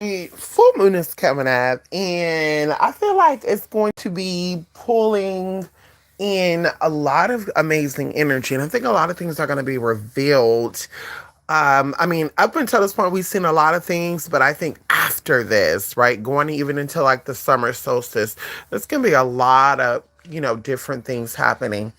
The full moon is coming up, and I feel like it's going to be pulling in a lot of amazing energy. And I think a lot of things are going to be revealed. I mean, up until this point, we've seen a lot of things, but I think after this, right, going even into like the summer solstice, there's going to be a lot of, different things happening.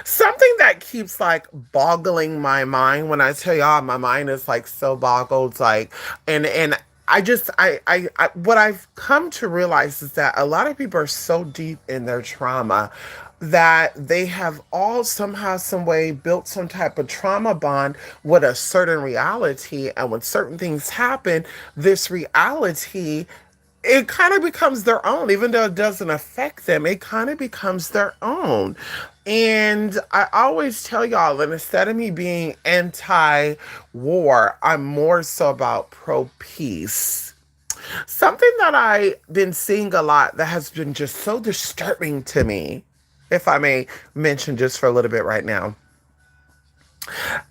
Something that keeps like boggling my mind when I tell y'all my mind is like so boggled, like, and I just I what I've come to realize is that a lot of people are so deep in their trauma that they have all somehow some way built some type of trauma bond with a certain reality, and when certain things happen, this reality, it kind of becomes their own, even though it doesn't affect them. It kind of becomes their own. And I always tell y'all that instead of me being anti war, I'm more so about pro peace. Something that I've been seeing a lot that has been just so disturbing to me, if I may mention just for a little bit right now,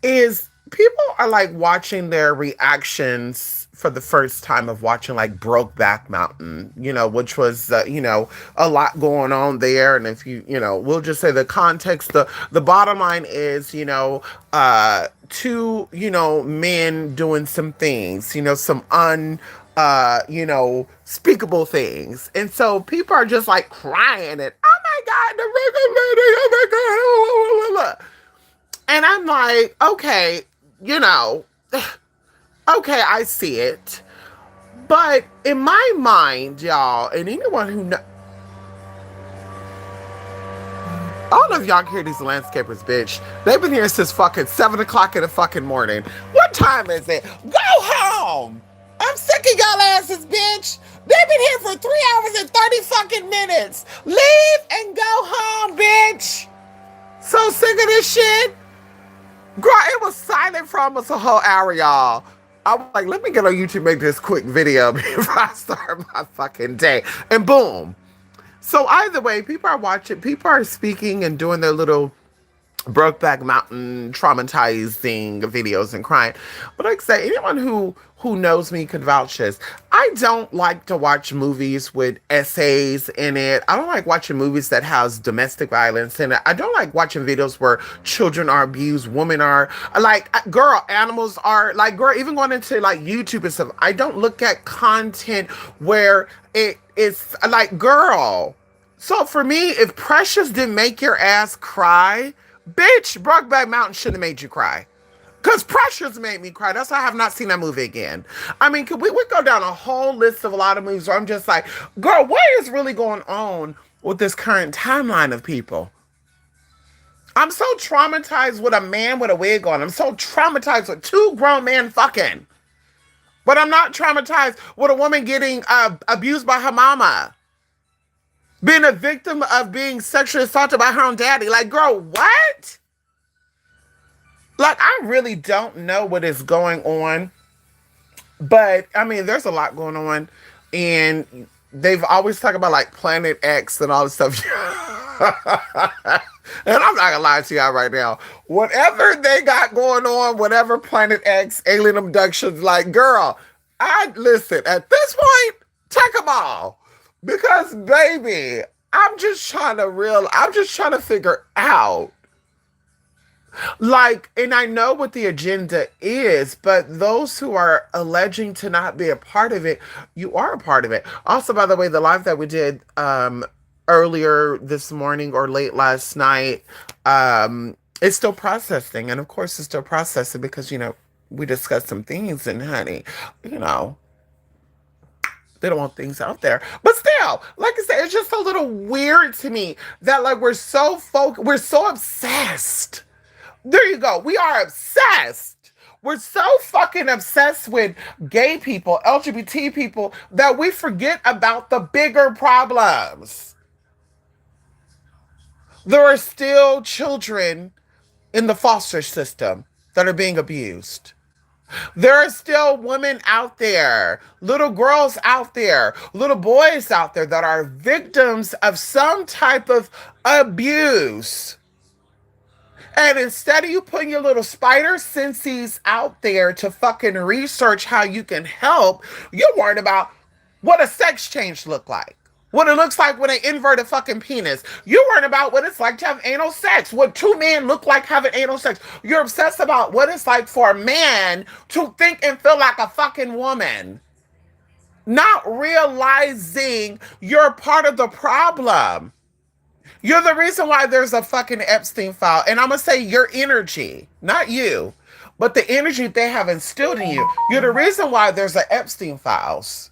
is people are like watching their reactions for the first time of watching like Brokeback Mountain, which was a lot going on there. And if we'll just say the context, the bottom line is two men doing some things, some speakable things, and so people are just like crying and oh my god, oh my god. And I'm like, okay, you know, okay, I see it. But in my mind, y'all, and anyone who know, I don't know if y'all can hear these landscapers, bitch. They've been here since fucking 7 o'clock in the fucking morning. What time is it? Go home! I'm sick of y'all asses, bitch. They've been here for 3 hours and 30 fucking minutes. Leave and go home, bitch. So sick of this shit. Girl, it was silent for almost a whole hour, y'all. I was like, let me get on YouTube, make this quick video before I start my fucking day. And boom. So either way, people are watching, people are speaking and doing their little Brokeback Mountain traumatizing videos and crying. But like I say, anyone who knows me could vouch this. I don't like to watch movies with essays in it. I don't like watching movies that has domestic violence in it. I don't like watching videos where children are abused, women are like, girl, animals are like, girl, even going into like YouTube and stuff. I don't look at content where it's like, girl. So for me, if Precious didn't make your ass cry, bitch, Brokeback Mountain shouldn't have made you cry. Because Precious made me cry. That's why I have not seen that movie again. I mean, could we go down a whole list of a lot of movies where I'm just like, girl, what is really going on with this current timeline of people? I'm so traumatized with a man with a wig on. I'm so traumatized with two grown men fucking. But I'm not traumatized with a woman getting abused by her mama, being a victim of being sexually assaulted by her own daddy. Like, girl, what? Like, I really don't know what is going on. But, I mean, there's a lot going on. And they've always talked about, like, Planet X and all this stuff. And I'm not gonna lie to y'all right now. Whatever they got going on, whatever Planet X, alien abductions, like, girl, I listen, at this point, take them all. Because, baby, I'm just trying to figure out, like, and I know what the agenda is, but those who are alleging to not be a part of it, you are a part of it. Also, by the way, the live that we did earlier this morning or late last night, it's still processing. And of course, it's still processing because, we discussed some things, and honey, you know, they don't want things out there. But still, like I said, it's just a little weird to me that like we're so obsessed. There you go. We are obsessed. We're so fucking obsessed with gay people, LGBT people, that we forget about the bigger problems. There are still children in the foster system that are being abused. There are still women out there, little girls out there, little boys out there that are victims of some type of abuse. And instead of you putting your little spider senses out there to fucking research how you can help, you're worried about what a sex change look like. What it looks like with an inverted fucking penis. You're worried about what it's like to have anal sex. What two men look like having anal sex. You're obsessed about what it's like for a man to think and feel like a fucking woman. Not realizing you're part of the problem. You're the reason why there's a fucking Epstein file. And I'm going to say your energy, not you, but the energy they have instilled in you. You're the reason why there's a Epstein files.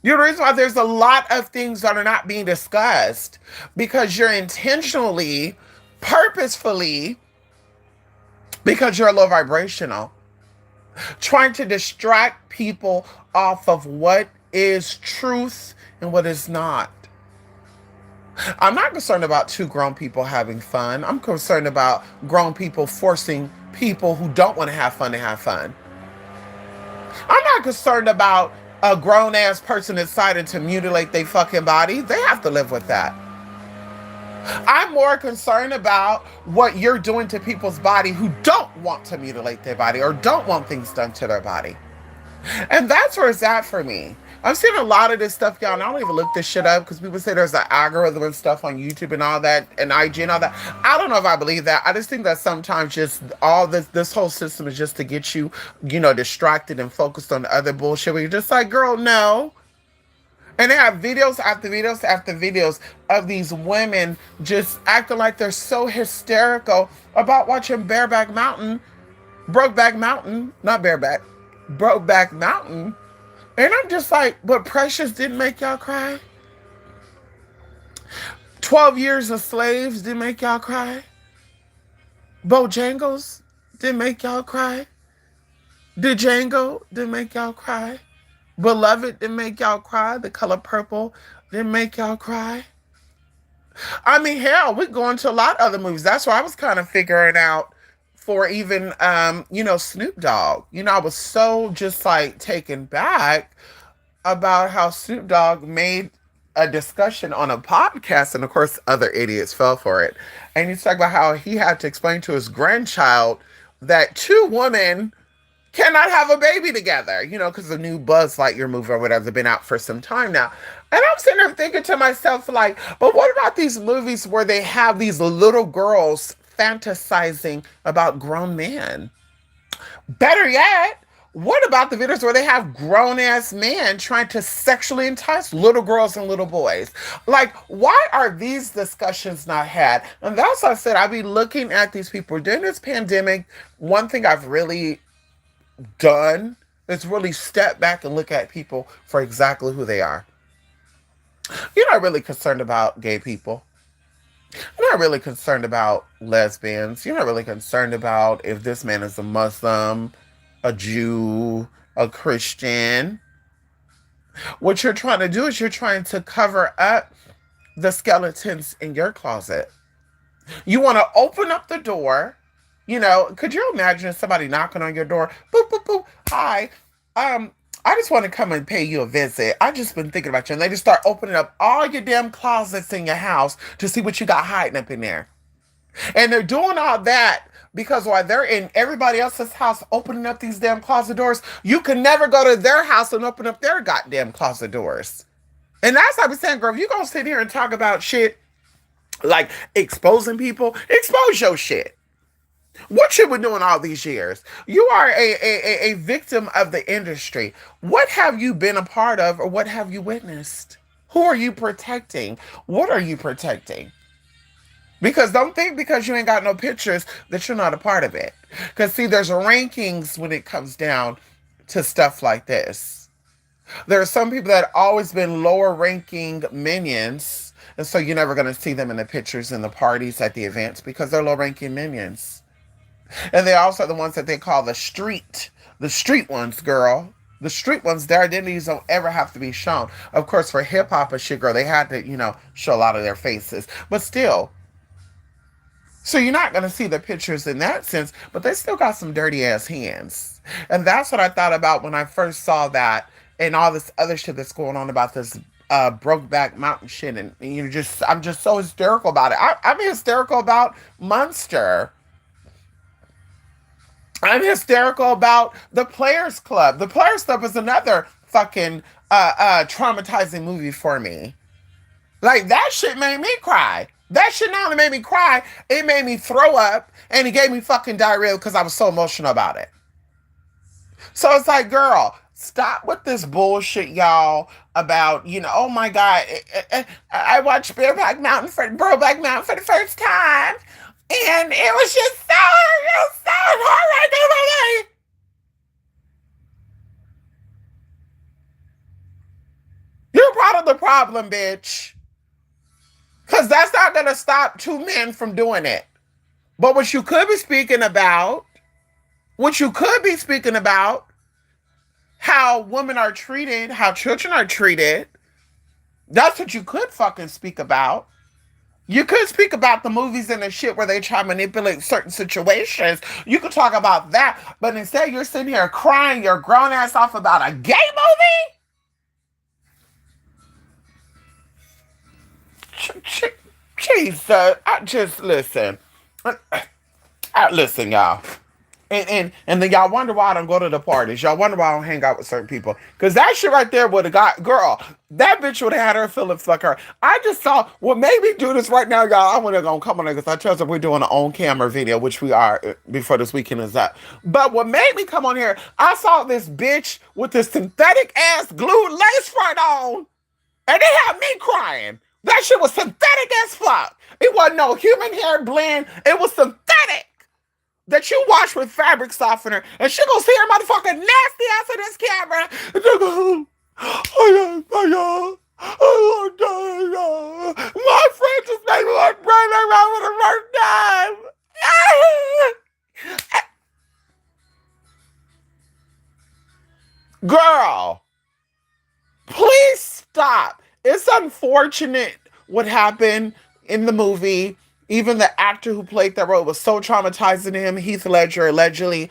You're the reason why there's a lot of things that are not being discussed because you're intentionally, purposefully, because you're low vibrational, trying to distract people off of what is truth and what is not. I'm not concerned about two grown people having fun. I'm concerned about grown people forcing people who don't want to have fun to have fun. I'm not concerned about a grown ass person deciding to mutilate their fucking body. They have to live with that. I'm more concerned about what you're doing to people's body who don't want to mutilate their body or don't want things done to their body. And that's where it's at for me. I'm seeing a lot of this stuff, y'all, and I don't even look this shit up because people say there's an algorithm and stuff on YouTube and all that, and IG and all that. I don't know if I believe that. I just think that sometimes just all this whole system is just to get you, distracted and focused on the other bullshit where you're just like, girl, no. And they have videos after videos after videos of these women just acting like they're so hysterical about watching Brokeback Mountain, not Bareback, Brokeback Mountain. And I'm just like, but Precious didn't make y'all cry? 12 Years a Slave didn't make y'all cry? Bojangles didn't make y'all cry? Django didn't make y'all cry? Beloved didn't make y'all cry? The Color Purple didn't make y'all cry? I mean, hell, we're going to a lot of other movies. That's why I was kind of figuring out for even, Snoop Dogg. I was so just like taken back about how Snoop Dogg made a discussion on a podcast, and of course, other idiots fell for it. And he's talking about how he had to explain to his grandchild that two women cannot have a baby together, because the new Buzz Lightyear movie or whatever has been out for some time now. And I'm sitting there thinking to myself, like, but what about these movies where they have these little girls fantasizing about grown men? Better yet, what about the videos where they have grown-ass men trying to sexually entice little girls and little boys? Like, why are these discussions not had? And that's why I said I'd be looking at these people. During this pandemic, one thing I've really done is really step back and look at people for exactly who they are. You're not really concerned about gay people. You're not really concerned about lesbians. You're not really concerned about if this man is a Muslim, a Jew, a Christian. What you're trying to do is you're trying to cover up the skeletons in your closet. You want to open up the door. Could you imagine somebody knocking on your door? Boop, boop, boop. Hi. I just want to come and pay you a visit. I just been thinking about you. And they just start opening up all your damn closets in your house to see what you got hiding up in there. And they're doing all that because while they're in everybody else's house opening up these damn closet doors, you can never go to their house and open up their goddamn closet doors. And that's what I was saying, girl, if you're going to sit here and talk about shit like exposing people, expose your shit. What you been doing all these years? You are a victim of the industry. What have you been a part of or what have you witnessed? Who are you protecting? What are you protecting? Because don't think because you ain't got no pictures that you're not a part of it. Because see, there's rankings when it comes down to stuff like this. There are some people that have always been lower ranking minions. And so you're never going to see them in the pictures and the parties at the events because they're low ranking minions. And they're also the ones that they call the street ones, girl. The street ones, their identities don't ever have to be shown. Of course, for hip hop and shit, girl, they had to, show a lot of their faces. But still. So you're not going to see the pictures in that sense, but they still got some dirty ass hands. And that's what I thought about when I first saw that and all this other shit that's going on about this Brokeback Mountain shit. And I'm just so hysterical about it. I'm hysterical about Monster. I'm hysterical about the Players Club. The Players Club is another fucking traumatizing movie for me. Like that shit made me cry. That shit not only made me cry, it made me throw up and it gave me fucking diarrhea because I was so emotional about it. So it's like, girl, stop with this bullshit, y'all, about, oh my God, I watched Brokeback Mountain for the first time. And it was just it was so hard. You're part of the problem, bitch. Because that's not going to stop two men from doing it. But what you could be speaking about, how women are treated, how children are treated, that's what you could fucking speak about. You could speak about the movies and the shit where they try to manipulate certain situations. You could talk about that. But instead, you're sitting here crying your grown ass off about a gay movie? Jesus. I just listen. Listen, y'all. And then y'all wonder why I don't go to the parties. Y'all wonder why I don't hang out with certain people. Because that shit right there would have got, girl, that bitch would have had her feelings fuck her. I just saw what made me do this right now, y'all. I want to go come on because I trust that we're doing an on-camera video, which we are before this weekend is up. But what made me come on here, I saw this bitch with this synthetic ass glued lace front on. And it had me crying. That shit was synthetic as fuck. It wasn't no human hair blend. It was synthetic. That you wash with fabric softener, and she gonna see her motherfucking nasty ass in this camera. And she go, my friend just made me want to burn around for the first time. Girl, please stop. It's unfortunate what happened in the movie. Even the actor who played that role was so traumatizing to him. Heath Ledger, allegedly,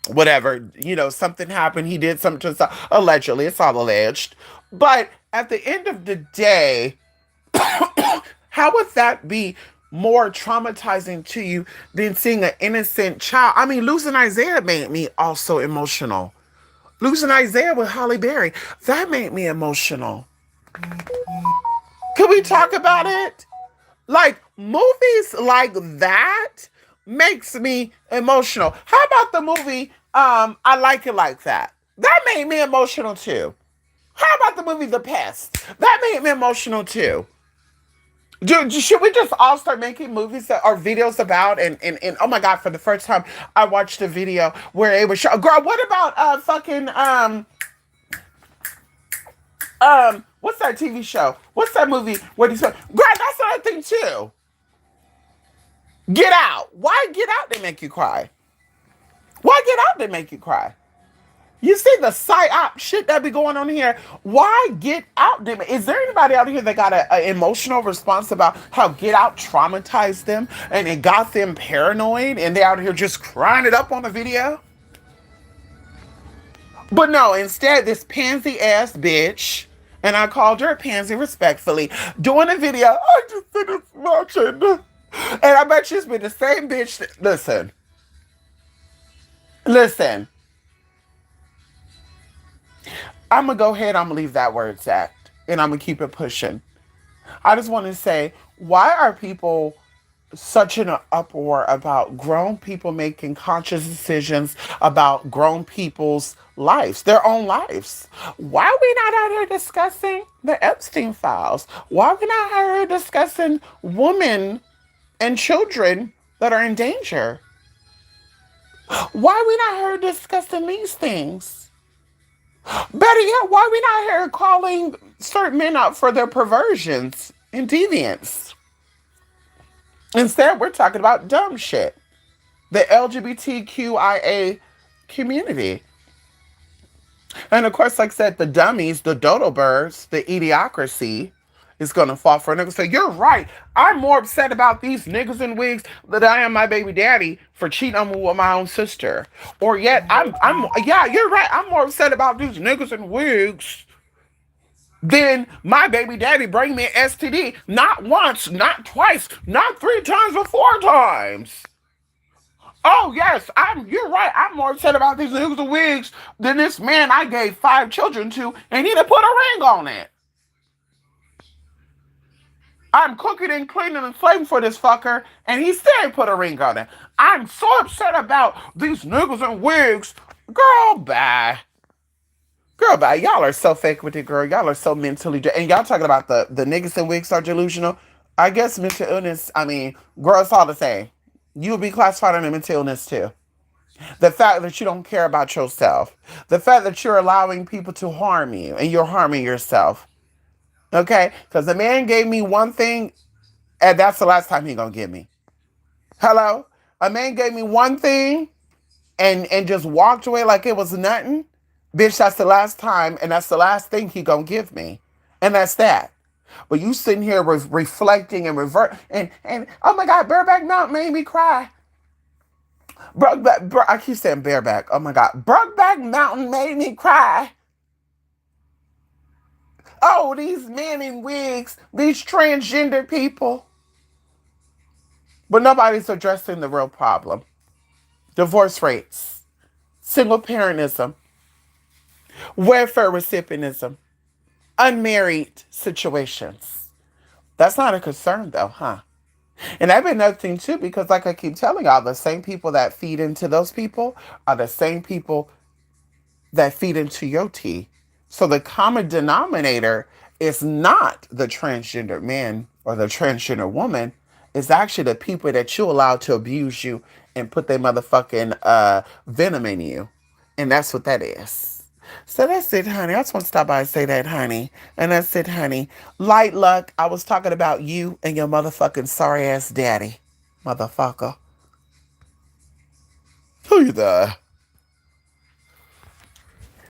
whatever, something happened. He did something to himself. Allegedly, it's all alleged. But at the end of the day, how would that be more traumatizing to you than seeing an innocent child? I mean, losing Isaiah made me also emotional. Losing Isaiah with Halle Berry, that made me emotional. Can we talk about it? Like, movies like that makes me emotional. How about the movie I Like It Like That? That made me emotional too. How about the movie The Pest? That made me emotional too. Should we just all start making movies that are videos about and oh my God, for the first time I watched a video where it was girl, what about what's that TV show? What's that movie where he's girl, that's what I think too. Get Out. Why Get Out they make you cry? Why Get Out they make you cry? You see the psyop shit that be going on here. Why Get Out? Is there anybody out here that got an emotional response about how Get Out traumatized them and it got them paranoid and they out here just crying it up on the video? But no, instead this pansy ass bitch, and I called her a pansy respectfully, doing a video. I just finished watching, and I bet she's been the same bitch. Listen. I'm going to go ahead, I'm going to leave that where it's at, and I'm going to keep it pushing. I just want to say, why are people such an uproar about grown people making conscious decisions about grown people's lives, their own lives? Why are we not out here discussing the Epstein files? Why are we not out here discussing women and children that are in danger? Why are we not here discussing these things? Better yet, why are we not here calling certain men out for their perversions and deviance? Instead, we're talking about dumb shit. The LGBTQIA community. And of course, like I said, the dummies, the dodo birds, the idiocracy is going to fall for a nigga. So you're right. I'm more upset about these niggas in wigs than I am my baby daddy for cheating on me with my own sister. Or yet, yeah, you're right. I'm more upset about these niggas in wigs than my baby daddy bring me an STD. Not once, not twice, not 3 times, but 4 times. Oh yes, you're right. I'm more upset about these niggas with wigs than this man I gave 5 children to, and he didn't put a ring on it. I'm cooking and cleaning and slaving for this fucker, and he still ain't put a ring on it. I'm so upset about these niggas in wigs. Girl, bye. Girl, bye. Y'all are so fake with it, girl. Y'all are so mentally. And y'all talking about the niggas in wigs are delusional. I guess mental illness, I mean, girl, it's all the same. You would be classified under mental illness too. The fact that you don't care about yourself. The fact that you're allowing people to harm you and you're harming yourself. Okay? Because the man gave me one thing, and that's the last time he gonna give me. Hello? A man gave me one thing and just walked away like it was nothing. Bitch, that's the last time, and that's the last thing he gonna give me. And that's that. But you sitting here reflecting and and oh my God, Bareback Mountain made me cry. I keep saying bareback. Oh my God, Brokeback Mountain made me cry. Oh, these men in wigs, these transgender people. But nobody's addressing the real problem. Divorce rates, single parentism, welfare recipientism, unmarried situations. That's not a concern though, huh? And I've been nothing too, because like I keep telling y'all, the same people that feed into those people are the same people that feed into your tea. So the common denominator is not the transgender man or the transgender woman. It's actually the people that you allow to abuse you and put their motherfucking venom in you. And that's what that is. So that's it, honey. I just want to stop by and say that, honey. And that's it, honey. Light luck. I was talking about you and your motherfucking sorry ass daddy. Motherfucker. Who you there?